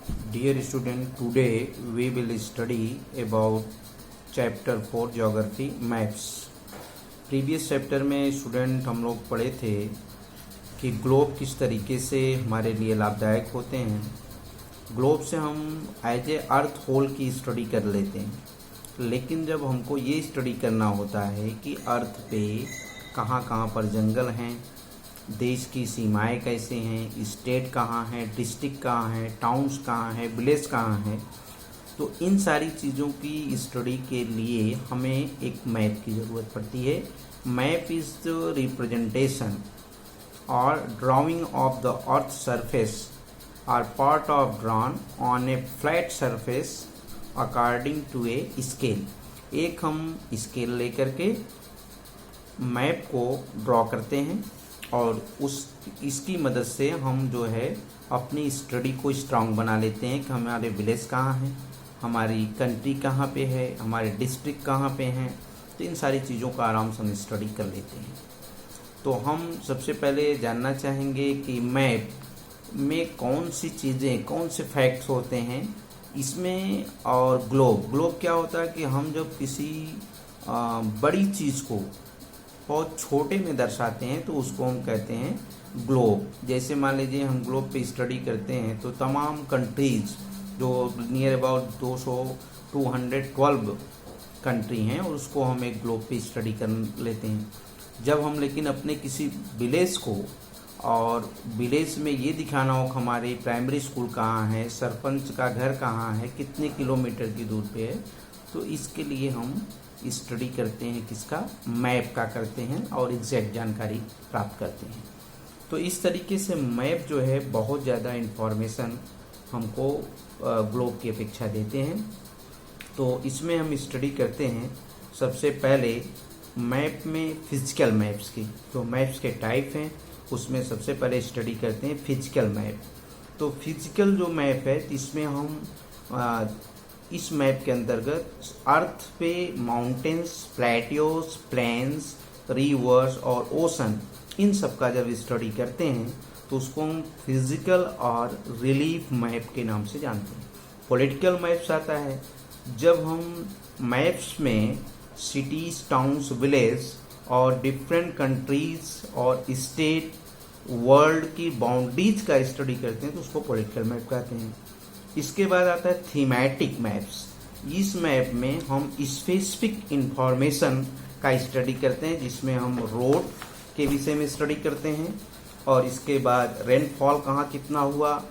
Dear student, today we will study about chapter 4 geography maps. Previous chapter में student हम लोग पढ़े थे कि ग्लोब किस तरीके से हमारे लिए लाभदायक होते हैं। ग्लोब से हम एज ए अर्थ होल की स्टडी कर लेते हैं, लेकिन जब हमको ये स्टडी करना होता है कि अर्थ पे कहाँ कहाँ पर जंगल हैं, देश की सीमाएं कैसे हैं, स्टेट कहाँ है, डिस्ट्रिक्ट कहाँ है, टाउन्स कहाँ है, विलेज कहाँ है, तो इन सारी चीज़ों की स्टडी के लिए हमें एक मैप की ज़रूरत पड़ती है। मैप इज़ द रिप्रेजेंटेशन और drawing of the earth surface or part of drawn on a flat surface according to a scale. एक हम स्केल लेकर के मैप को ड्रॉ करते हैं और इसकी मदद से हम जो है अपनी स्टडी को स्ट्रांग बना लेते हैं कि हमारे विलेज कहाँ हैं, हमारी कंट्री कहाँ पे है, हमारे डिस्ट्रिक्ट कहाँ पे हैं। तो इन सारी चीज़ों का आराम से हम स्टडी कर लेते हैं। तो हम सबसे पहले जानना चाहेंगे कि मैप में कौन सी चीज़ें, कौन से फैक्ट्स होते हैं इसमें। और ग्लोब क्या होता है कि हम जब किसी बड़ी चीज़ को बहुत छोटे में दर्शाते हैं तो उसको हम कहते हैं ग्लोब। जैसे मान लीजिए हम ग्लोब पे स्टडी करते हैं तो तमाम कंट्रीज जो नियर अबाउट 212 कंट्री हैं और उसको हम एक ग्लोब पे स्टडी कर लेते हैं। जब हम लेकिन अपने किसी विलेज को, और विलेज में ये दिखाना हो कि हमारे प्राइमरी स्कूल कहाँ है, सरपंच का घर कहाँ है, कितने किलोमीटर की दूर पे है, तो इसके लिए हम स्टडी करते हैं किसका, मैप का करते हैं और एग्जैक्ट जानकारी प्राप्त करते हैं। तो इस तरीके से मैप जो है बहुत ज़्यादा इन्फॉर्मेशन हमको ग्लोब की अपेक्षा देते हैं। तो इसमें हम स्टडी करते हैं सबसे पहले मैप में फिजिकल मैप्स की। तो मैप्स के टाइप हैं उसमें सबसे पहले स्टडी करते हैं फिजिकल मैप। तो फिजिकल जो मैप है इसमें हम इस मैप के अंतर्गत अर्थ पे माउंटेन्स, प्लेट्यूज, प्लेन्स, रिवर्स और ओशन, इन सब का जब स्टडी करते हैं तो उसको हम फिजिकल और रिलीफ मैप के नाम से जानते हैं। पॉलिटिकल मैप्स आता है जब हम मैप्स में सिटीज, टाउन्स, विलेज और डिफरेंट कंट्रीज और स्टेट, वर्ल्ड की बाउंड्रीज का स्टडी करते हैं तो उसको पॉलिटिकल मैप कहते हैं। इसके बाद आता है थीमेटिक मैप्स। इस मैप में हम स्पेसिफिक इंफॉर्मेशन का स्टडी करते हैं, जिसमें हम रोड के विषय में स्टडी करते हैं और इसके बाद रेनफॉल कहाँ कितना हुआ,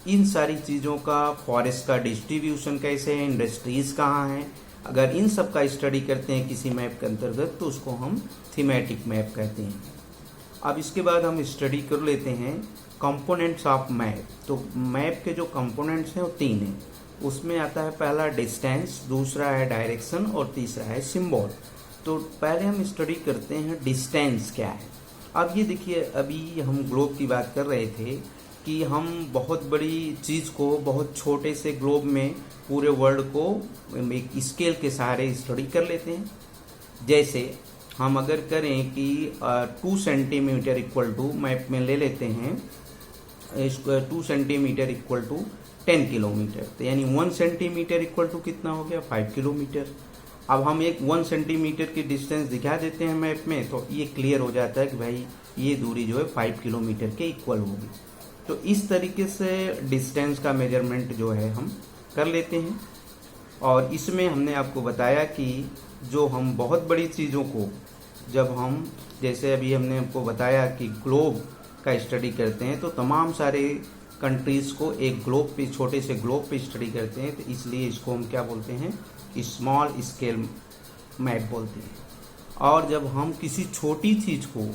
इन सारी चीज़ों का, फॉरेस्ट का डिस्ट्रीब्यूशन कैसे है, इंडस्ट्रीज कहाँ हैं। अगर इन सब का स्टडी करते हैं किसी मैप के अंतर्गत तो उसको हम थीमेटिक मैप कहते हैं। अब इसके बाद हम स्टडी कर लेते हैं कंपोनेंट्स ऑफ मैप। तो मैप के जो कंपोनेंट्स हैं वो 3 हैं। उसमें आता है पहला डिस्टेंस, दूसरा है डायरेक्शन और तीसरा है सिंबल। तो पहले हम स्टडी करते हैं डिस्टेंस क्या है। अब ये देखिए, अभी हम ग्लोब की बात कर रहे थे कि हम बहुत बड़ी चीज़ को बहुत छोटे से ग्लोब में पूरे वर्ल्ड को एक स्केल के सहारे स्टडी कर लेते हैं। जैसे हम अगर करें कि 2 सेंटीमीटर इक्वल टू, मैप में ले लेते हैं 2 सेंटीमीटर इक्वल टू 10 किलोमीटर, तो यानी 1 सेंटीमीटर इक्वल टू कितना हो गया, 5 किलोमीटर। अब हम एक 1 सेंटीमीटर की डिस्टेंस दिखा देते हैं मैप में तो ये क्लियर हो जाता है कि भाई ये दूरी जो है 5 किलोमीटर के इक्वल होगी। तो इस तरीके से डिस्टेंस का मेजरमेंट जो है हम कर लेते हैं। और इसमें हमने आपको बताया कि जो हम बहुत बड़ी चीज़ों को जब हम, जैसे अभी हमने आपको बताया कि ग्लोब का स्टडी करते हैं तो तमाम सारे कंट्रीज़ को एक ग्लोब पे, छोटे से ग्लोब पे स्टडी करते हैं, तो इसलिए इसको हम क्या बोलते हैं, स्मॉल स्केल मैप बोलते हैं। और जब हम किसी छोटी चीज़ को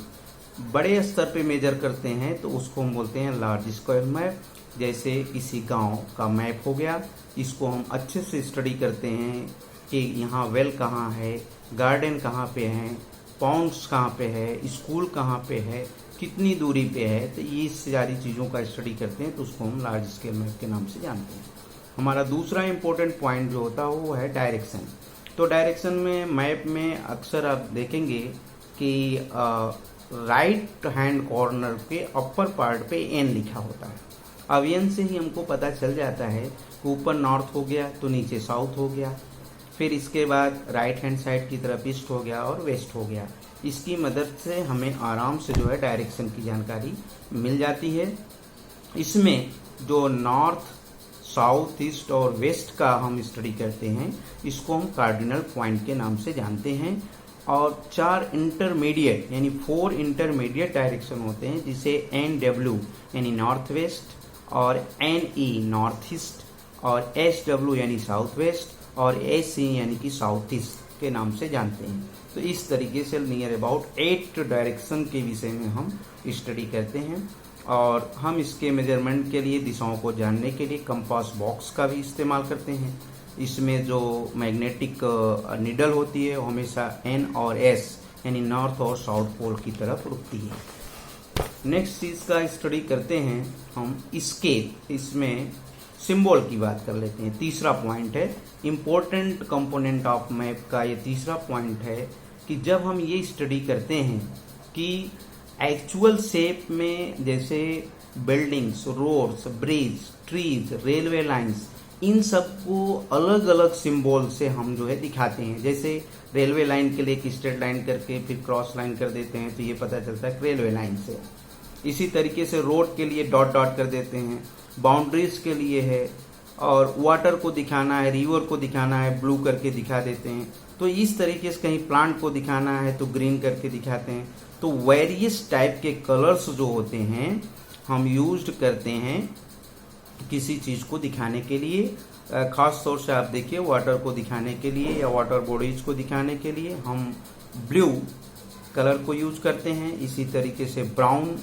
बड़े स्तर पे मेजर करते हैं तो उसको हम बोलते हैं लार्ज स्केल मैप। जैसे किसी गांव का मैप हो गया, इसको हम अच्छे से स्टडी करते हैं कि यहाँ वेल कहाँ है, गार्डन कहाँ पे हैं, पॉन्ड्स कहाँ पे है, स्कूल कहाँ पे है, कितनी दूरी पे है। तो ये सारी चीज़ों का स्टडी करते हैं तो उसको हम लार्ज स्केल मैप के नाम से जानते हैं। हमारा दूसरा इम्पोर्टेंट पॉइंट जो होता है वो है डायरेक्शन। तो डायरेक्शन में मैप में अक्सर आप देखेंगे कि राइट हैंड कॉर्नर के अपर पार्ट पे एन लिखा होता है। अवयन से ही हमको पता चल जाता है कि ऊपर नॉर्थ हो गया तो नीचे साउथ हो गया, फिर इसके बाद राइट हैंड साइड की तरफ ईस्ट हो गया और वेस्ट हो गया। इसकी मदद से हमें आराम से जो है डायरेक्शन की जानकारी मिल जाती है। इसमें जो नॉर्थ, साउथ, ईस्ट और वेस्ट का हम स्टडी करते हैं, इसको हम कार्डिनल पॉइंट के नाम से जानते हैं। और 4 इंटरमीडिएट यानी 4 इंटरमीडिएट डायरेक्शन होते हैं, जिसे NW यानी नॉर्थ वेस्ट और NE नॉर्थ ईस्ट और SW यानी साउथ वेस्ट और SC यानी कि साउथ ईस्ट के नाम से जानते हैं। तो इस तरीके से नियर अबाउट 8 डायरेक्शन के विषय में हम स्टडी करते हैं। और हम इसके मेजरमेंट के लिए, दिशाओं को जानने के लिए कंपास बॉक्स का भी इस्तेमाल करते हैं। इसमें जो मैग्नेटिक निडल होती है वो हमेशा N और S यानी नॉर्थ और साउथ पोल की तरफ रुकती है। नेक्स्ट चीज का स्टडी करते हैं हम स्केल। इसमें सिंबल की बात कर लेते हैं। तीसरा पॉइंट है इम्पोर्टेंट कंपोनेंट ऑफ मैप का। ये तीसरा पॉइंट है कि जब हम ये स्टडी करते हैं कि एक्चुअल शेप में, जैसे buildings, roads, bridge, trees, railway lines, इन सबको अलग अलग सिंबल से हम जो है दिखाते हैं। जैसे रेलवे लाइन के लिए एक स्ट्रेट लाइन करके फिर क्रॉस लाइन कर देते हैं तो ये पता चलता है रेलवे लाइन से। इसी तरीके से रोड के लिए डॉट डॉट कर देते हैं, बाउंड्रीज के लिए है, और वाटर को दिखाना है, रिवर को दिखाना है, ब्लू करके दिखा देते हैं। तो इस तरीके से कहीं प्लांट को दिखाना है तो ग्रीन करके दिखाते हैं। तो वेरियस टाइप के कलर्स जो होते हैं हम यूज करते हैं किसी चीज को दिखाने के लिए। खास तौर से आप देखिए वाटर को दिखाने के लिए या वाटर बॉडीज को दिखाने के लिए हम ब्लू कलर को यूज करते हैं। इसी तरीके से ब्राउन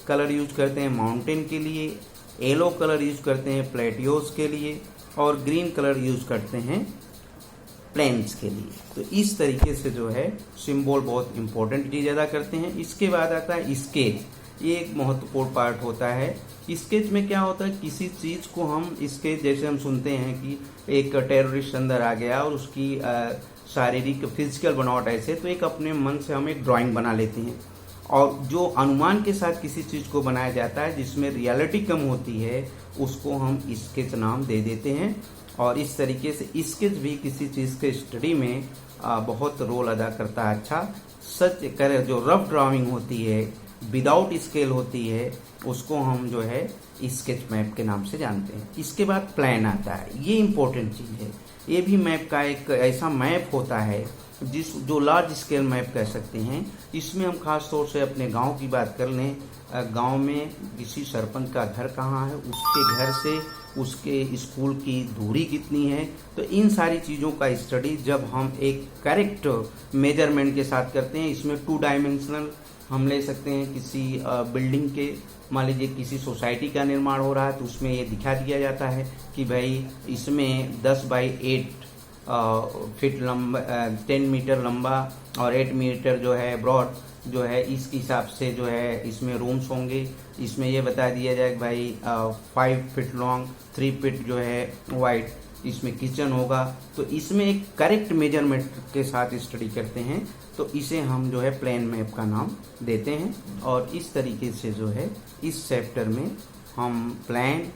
कलर यूज करते हैं माउंटेन के लिए, येलो कलर यूज करते हैं प्लेटियोज के लिए, और ग्रीन कलर यूज करते हैं प्लेन्स के लिए। तो इस तरीके से जो है सिंबल बहुत इंपॉर्टेंट चीज अदा करते हैं। इसके बाद आता है स्केच। ये एक महत्वपूर्ण पार्ट होता है। स्केच में क्या होता है, किसी चीज को हम स्केच, जैसे हम सुनते हैं कि एक टेररिस्ट अंदर आ गया और उसकी शारीरिक फिजिकल बनावट ऐसे, तो एक अपने मन से हम एक ड्राइंग बना लेते हैं। और जो अनुमान के साथ किसी चीज को बनाया जाता है जिसमें रियलिटी कम होती है, उसको हम स्केच नाम दे देते हैं। और इस तरीके से स्केच भी किसी चीज के स्टडी में बहुत रोल अदा करता है। अच्छा, सच करे जो रफ ड्राइंग होती है, विदाउट स्केल होती है, उसको हम जो है स्केच मैप के नाम से जानते हैं। इसके बाद प्लान आता है। ये इंपॉर्टेंट चीज है। ये भी मैप का एक ऐसा मैप होता है जो लार्ज स्केल मैप कह सकते हैं। इसमें हम खास तौर से अपने गांव की बात कर लें। गांव में किसी सरपंच का घर कहाँ है, उसके घर से उसके स्कूल की दूरी कितनी है, तो इन सारी चीज़ों का स्टडी जब हम एक करेक्ट मेजरमेंट के साथ करते हैं। इसमें 2 डायमेंशनल हम ले सकते हैं। किसी बिल्डिंग के, मान लीजिए किसी सोसाइटी का निर्माण हो रहा है तो उसमें ये दिखा दिया जाता है कि भाई इसमें 10 बाई 8 फीट लंबा, 10 मीटर लंबा और 8 मीटर जो है ब्रॉड जो है, इस हिसाब से जो है इसमें रूम्स होंगे। इसमें ये बता दिया जाए कि भाई 5 फीट लॉन्ग, 3 फीट जो है वाइड इसमें किचन होगा। तो इसमें एक करेक्ट मेजरमेंट के साथ स्टडी करते हैं, तो इसे हम जो है प्लान मैप का नाम देते हैं। और इस तरीके से जो है इस चैप्टर में हम प्लान,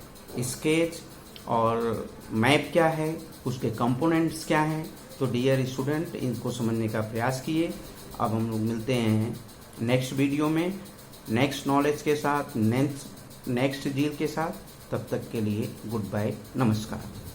स्केच और मैप क्या है, उसके कंपोनेंट्स क्या हैं, तो डियर स्टूडेंट इनको समझने का प्रयास किए। अब हम लोग मिलते हैं नेक्स्ट वीडियो में नेक्स्ट नॉलेज के साथ, नेक्स्ट जील के साथ। तब तक के लिए गुड बाय, नमस्कार।